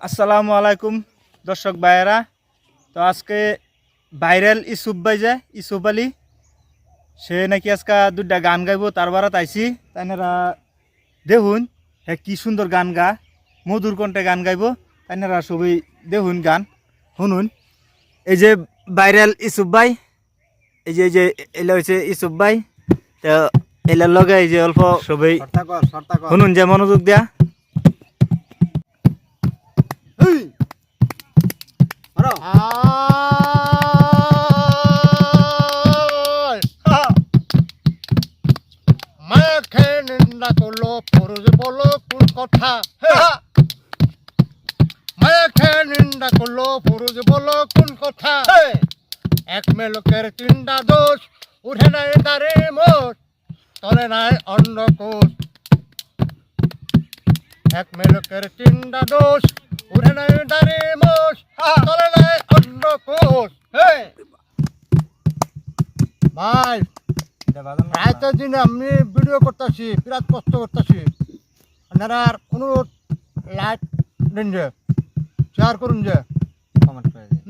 আসসালামু আলাইকুম দর্শক ভাইয়েরা। তো আজকে ভাইরাল ইসুফ ভাই যে ইসুফ আলী, সে নাকি আজকে দুটা গান গাইব, তার বারাত আইসি। তাইনারা দেখুন হ্যাঁ কি সুন্দর গান গা, মধুর কণ্ঠে গান গাইব। তাইনারা সবাই দেখুন গান শুনুন। এই যে ভাইরাল ইসুফ ভাই, এই যে এলা হয়েছে ইসুফ ভাই। তো এলার লগে এই যে অল্প সবাই শুনুন যে মনোযোগ দেয়া। মাখে নিন্দা করলো পুরুষ বলো কোন কথা, মাখে নিন্দা করলো পুরুষ বলো কোন কথা। এক মেলকের তিনটা দোষ, উঠে নাই দাঁড়ে মোট, তলে নাই অন্নকোষ। এক মেলকের তিনটা দোষ, উঠে নাই দাঁড়ে মোট, তলে নাই অন্নকোষ। ভাই রাতের দিনে আমি ভিডিও করতেছি, বিরাট কষ্ট করতেছি। আপনারা আর কোনো লাইক দিন যে, শেয়ার করুন যে, কমেন্ট করে দিন।